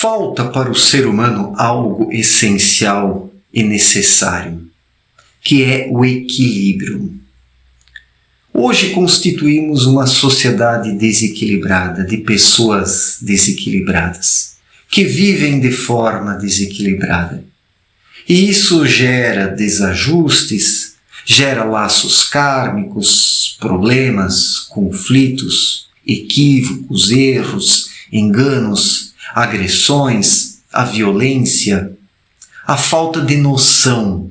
Falta para o ser humano algo essencial e necessário, que é o equilíbrio. Hoje constituímos uma sociedade desequilibrada, de pessoas desequilibradas, que vivem de forma desequilibrada. E isso gera desajustes, gera laços kármicos, problemas, conflitos, equívocos, erros, enganos, agressões, a violência, a falta de noção.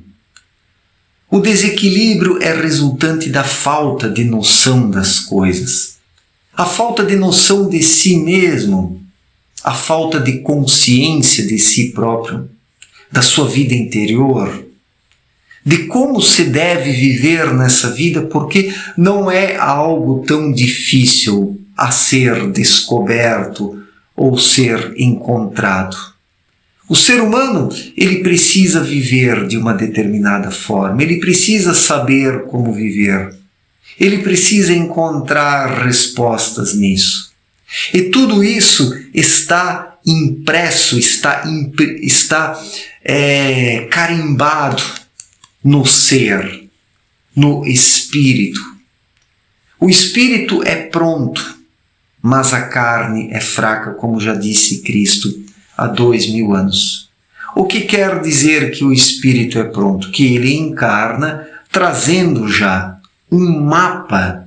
O desequilíbrio é resultante da falta de noção das coisas, a falta de noção de si mesmo, a falta de consciência de si próprio, da sua vida interior, de como se deve viver nessa vida, porque não é algo tão difícil a ser descoberto ou ser encontrado. O ser humano, ele precisa viver de uma determinada forma, ele precisa saber como viver, ele precisa encontrar respostas nisso. E tudo isso está impresso, está carimbado no ser, no espírito. O espírito é pronto, mas a carne é fraca, como já disse Cristo há 2000 anos. O que quer dizer que o espírito é pronto? Que ele encarna trazendo já um mapa,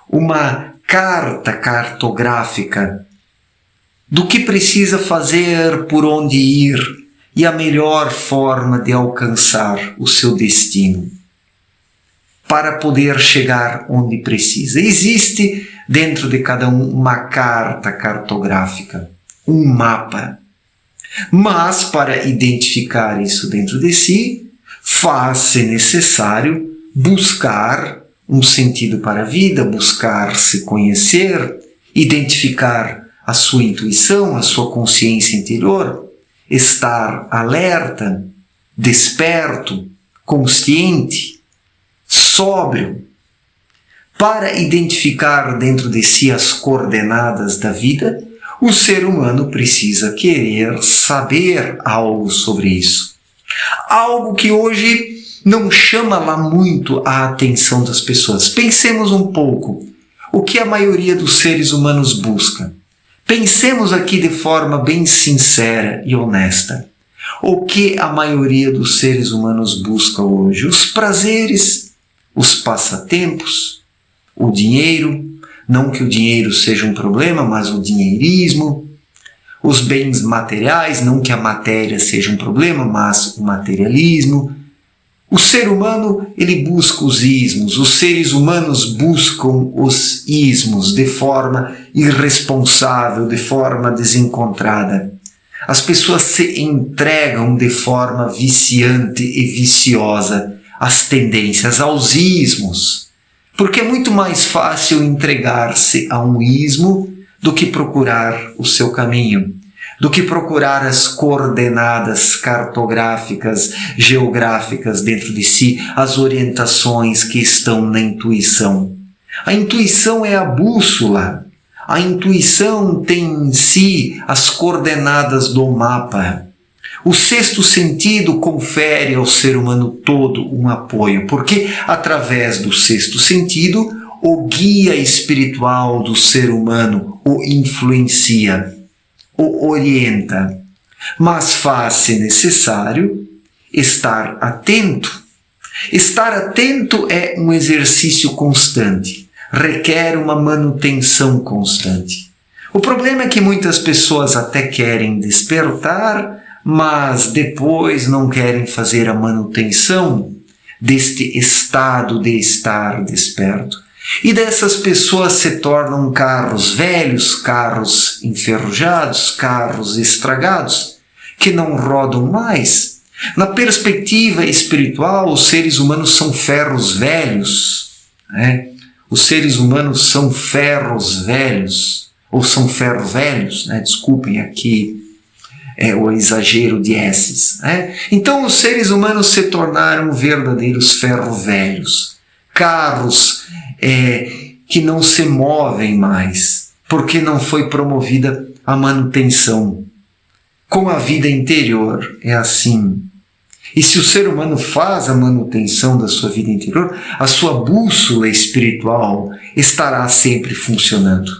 uma carta cartográfica do que precisa fazer, por onde ir e a melhor forma de alcançar o seu destino para poder chegar onde precisa. Existe dentro de cada um uma carta cartográfica, um mapa. Mas para identificar isso dentro de si, faz-se necessário buscar um sentido para a vida, buscar se conhecer, identificar a sua intuição, a sua consciência interior, estar alerta, desperto, consciente, sóbrio, para identificar dentro de si as coordenadas da vida. O ser humano precisa querer saber algo sobre isso. Algo que hoje não chama lá muito a atenção das pessoas. Pensemos um pouco o que a maioria dos seres humanos busca. Pensemos aqui de forma bem sincera e honesta. O que a maioria dos seres humanos busca hoje? Os prazeres, os passatempos, o dinheiro. Não que o dinheiro seja um problema, mas o dinheirismo, os bens materiais, não que a matéria seja um problema, mas o materialismo. O ser humano, ele busca os ismos, os seres humanos buscam os ismos de forma irresponsável, de forma desencontrada. As pessoas se entregam de forma viciante e viciosa às tendências, aos ismos. Porque é muito mais fácil entregar-se a um ismo do que procurar o seu caminho, do que procurar as coordenadas cartográficas, geográficas dentro de si, as orientações que estão na intuição. A intuição é a bússola. A intuição tem em si as coordenadas do mapa. O sexto sentido confere ao ser humano todo um apoio, porque através do sexto sentido, o guia espiritual do ser humano o influencia, o orienta. Mas faz-se necessário estar atento. Estar atento é um exercício constante, requer uma manutenção constante. O problema é que muitas pessoas até querem despertar, mas depois não querem fazer a manutenção deste estado de estar desperto. E dessas pessoas se tornam carros velhos, carros enferrujados, carros estragados, que não rodam mais. Na perspectiva espiritual, os seres humanos são ferros velhos, né? Os seres humanos são ferros velhos, ou são ferro velhos, né? Desculpem aqui o exagero de S's. Né? Então os seres humanos se tornaram verdadeiros ferro velhos, carros que não se movem mais, porque não foi promovida a manutenção. Com a vida interior é assim. E se o ser humano faz a manutenção da sua vida interior, a sua bússola espiritual estará sempre funcionando.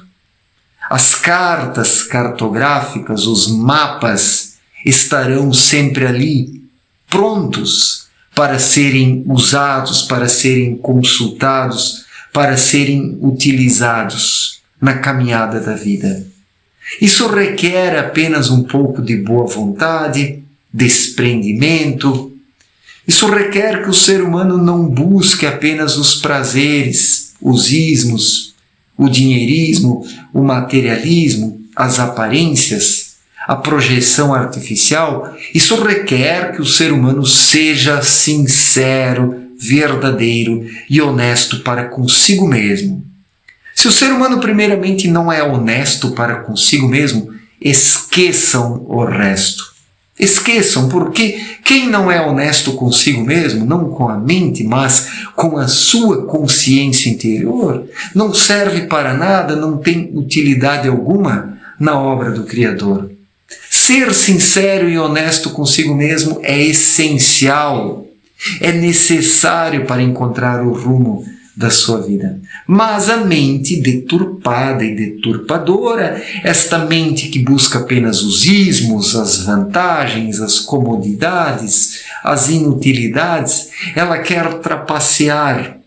As cartas cartográficas, os mapas, estarão sempre ali, prontos para serem usados, para serem consultados, para serem utilizados na caminhada da vida. Isso requer apenas um pouco de boa vontade, desprendimento. Isso requer que o ser humano não busque apenas os prazeres, os ismos, o dinheirismo, o materialismo, as aparências, a projeção artificial. Isso requer que o ser humano seja sincero, verdadeiro e honesto para consigo mesmo. Se o ser humano primeiramente não é honesto para consigo mesmo, esqueçam o resto. Esqueçam, porque quem não é honesto consigo mesmo, não com a mente, mas com a sua consciência interior, não serve para nada, não tem utilidade alguma na obra do Criador. Ser sincero e honesto consigo mesmo é essencial, é necessário para encontrar o rumo da sua vida. Mas a mente deturpada e deturpadora, esta mente que busca apenas os ismos, as vantagens, as comodidades, as inutilidades, ela quer trapacear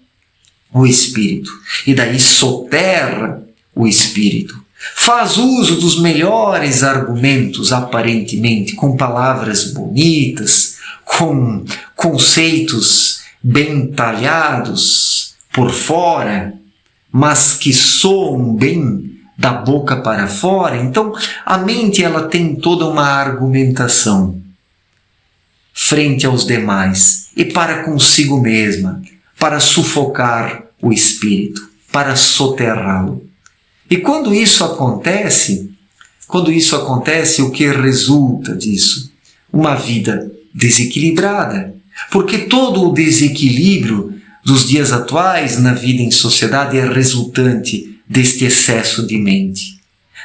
o espírito e daí soterra o espírito. Faz uso dos melhores argumentos, aparentemente, com palavras bonitas, com conceitos bem talhados por fora, mas que soam bem da boca para fora. Então, a mente ela tem toda uma argumentação frente aos demais e para consigo mesma, para sufocar o espírito, para soterrá-lo. E quando isso acontece, o que resulta disso? Uma vida desequilibrada, porque todo o desequilíbrio dos dias atuais na vida em sociedade é resultante deste excesso de mente.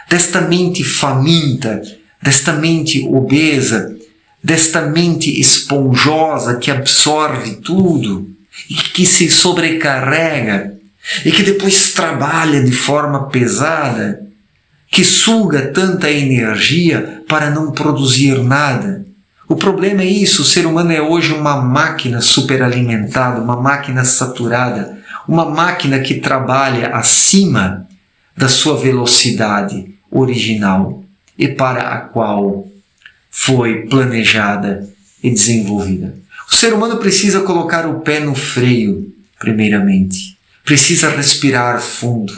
Desta mente faminta, desta mente obesa, desta mente esponjosa que absorve tudo e que se sobrecarrega e que depois trabalha de forma pesada, que suga tanta energia para não produzir nada. O problema é isso, o ser humano é hoje uma máquina superalimentada, uma máquina saturada, uma máquina que trabalha acima da sua velocidade original e para a qual foi planejada e desenvolvida. O ser humano precisa colocar o pé no freio, primeiramente. Precisa respirar fundo.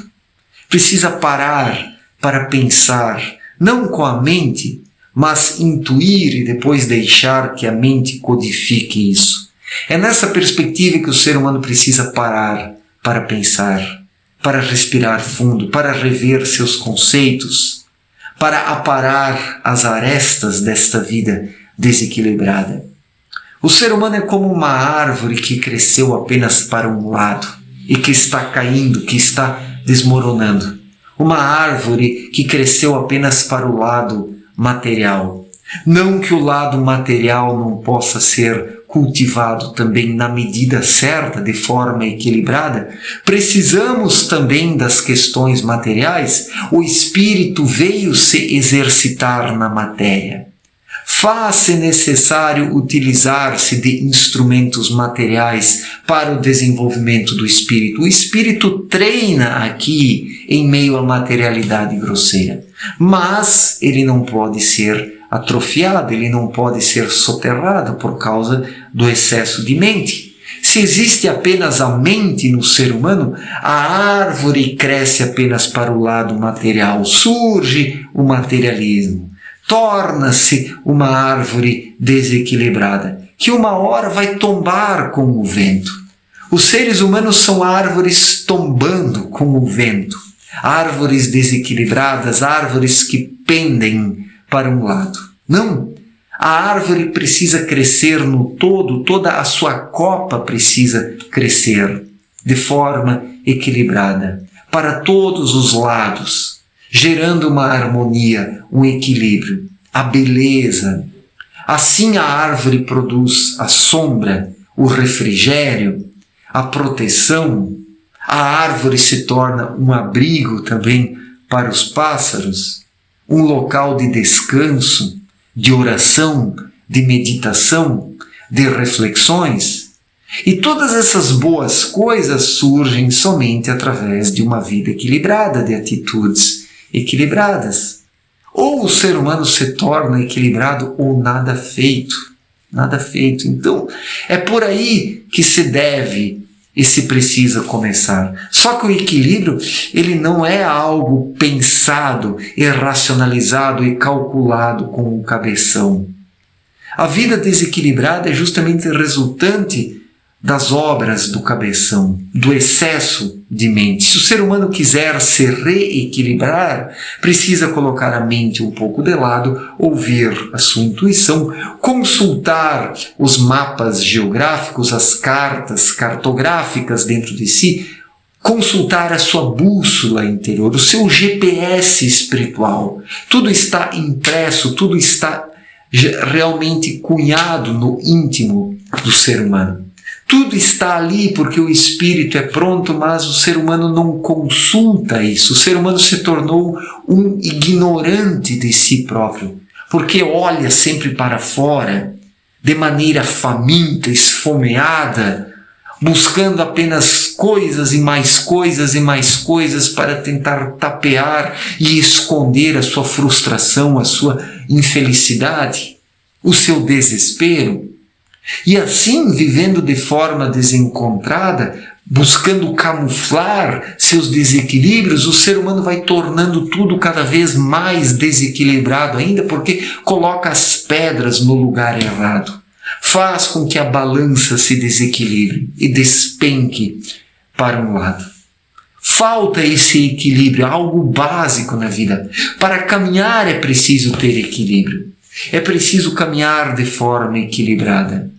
Precisa parar para pensar, não com a mente, mas intuir e depois deixar que a mente codifique isso. É nessa perspectiva que o ser humano precisa parar para pensar, para respirar fundo, para rever seus conceitos, para aparar as arestas desta vida desequilibrada. O ser humano é como uma árvore que cresceu apenas para um lado e que está caindo, que está desmoronando. Uma árvore que cresceu apenas para o lado material. Não que o lado material não possa ser cultivado também na medida certa, de forma equilibrada. Precisamos também das questões materiais. O espírito veio se exercitar na matéria. Faz-se necessário utilizar-se de instrumentos materiais para o desenvolvimento do espírito. O espírito treina aqui em meio à materialidade grosseira, mas ele não pode ser atrofiado, ele não pode ser soterrado por causa do excesso de mente. Se existe apenas a mente no ser humano, a árvore cresce apenas para o lado material, surge o materialismo. Torna-se uma árvore desequilibrada, que uma hora vai tombar com o vento. Os seres humanos são árvores tombando com o vento, árvores desequilibradas, árvores que pendem para um lado. Não, a árvore precisa crescer no todo, toda a sua copa precisa crescer de forma equilibrada, para todos os lados, gerando uma harmonia, um equilíbrio. a beleza. Assim a árvore produz a sombra, o refrigério, a proteção. A árvore se torna um abrigo também para os pássaros, um local de descanso, de oração, de meditação, de reflexões. E todas essas boas coisas surgem somente através de uma vida equilibrada, de atitudes equilibradas. Ou o ser humano se torna equilibrado ou nada feito. Nada feito. Então, é por aí que se deve e se precisa começar. Só que o equilíbrio, ele não é algo pensado, e racionalizado e calculado com um cabeção. A vida desequilibrada é justamente resultante das obras do cabeção, do excesso de mente. Se o ser humano quiser se reequilibrar, precisa colocar a mente um pouco de lado, ouvir a sua intuição, consultar os mapas geográficos, as cartas cartográficas dentro de si, consultar a sua bússola interior, o seu GPS espiritual. Tudo está impresso, tudo está realmente cunhado no íntimo do ser humano. Tudo está ali porque o espírito é pronto, mas o ser humano não consulta isso. O ser humano se tornou um ignorante de si próprio, porque olha sempre para fora, de maneira faminta, esfomeada, buscando apenas coisas e mais coisas e mais coisas para tentar tapear e esconder a sua frustração, a sua infelicidade, o seu desespero. E assim, vivendo de forma desencontrada, buscando camuflar seus desequilíbrios, o ser humano vai tornando tudo cada vez mais desequilibrado ainda, porque coloca as pedras no lugar errado. Faz com que a balança se desequilibre e despenque para um lado. Falta esse equilíbrio, algo básico na vida. Para caminhar é preciso ter equilíbrio. É preciso caminhar de forma equilibrada.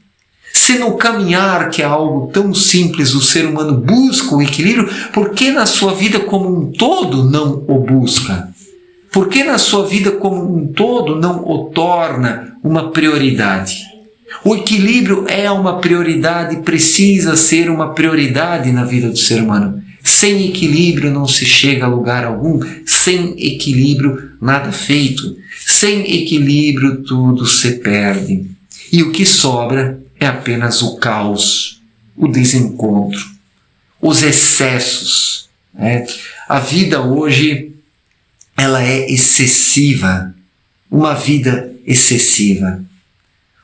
Se no caminhar, que é algo tão simples, o ser humano busca o equilíbrio, por que na sua vida como um todo não o busca? Por que na sua vida como um todo não o torna uma prioridade? O equilíbrio é uma prioridade, precisa ser uma prioridade na vida do ser humano. Sem equilíbrio não se chega a lugar algum, sem equilíbrio nada feito. Sem equilíbrio tudo se perde. E o que sobra é apenas o caos, o desencontro, os excessos. A vida hoje, ela é excessiva, uma vida excessiva.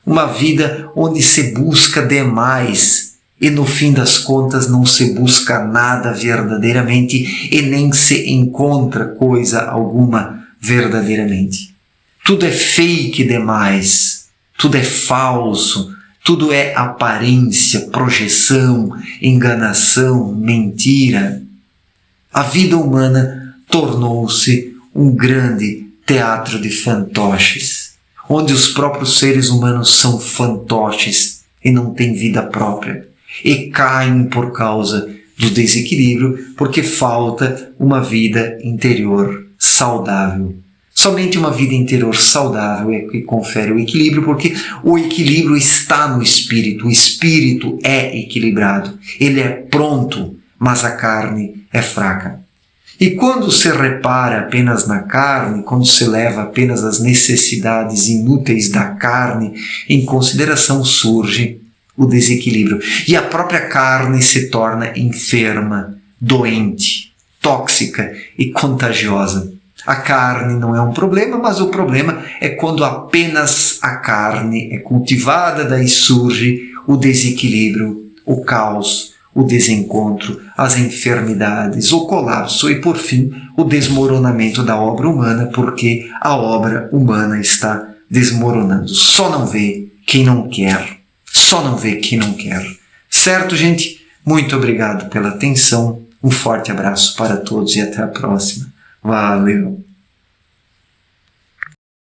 Uma vida onde se busca demais e no fim das contas não se busca nada verdadeiramente e nem se encontra coisa alguma verdadeiramente. Tudo é fake demais, tudo é falso, tudo é aparência, projeção, enganação, mentira. A vida humana tornou-se um grande teatro de fantoches, onde os próprios seres humanos são fantoches e não têm vida própria, e caem por causa do desequilíbrio, porque falta uma vida interior saudável. Somente uma vida interior saudável é que confere o equilíbrio, porque o equilíbrio está no espírito. O espírito é equilibrado, ele é pronto, mas a carne é fraca. E quando se repara apenas na carne, quando se leva apenas as necessidades inúteis da carne em consideração, surge o desequilíbrio. E a própria carne se torna enferma, doente, tóxica e contagiosa. A carne não é um problema, mas o problema é quando apenas a carne é cultivada, daí surge o desequilíbrio, o caos, o desencontro, as enfermidades, o colapso e, por fim, o desmoronamento da obra humana, porque a obra humana está desmoronando. Só não vê quem não quer. Só não vê quem não quer. Certo, gente? Muito obrigado pela atenção. Um forte abraço para todos e até a próxima. Valeu!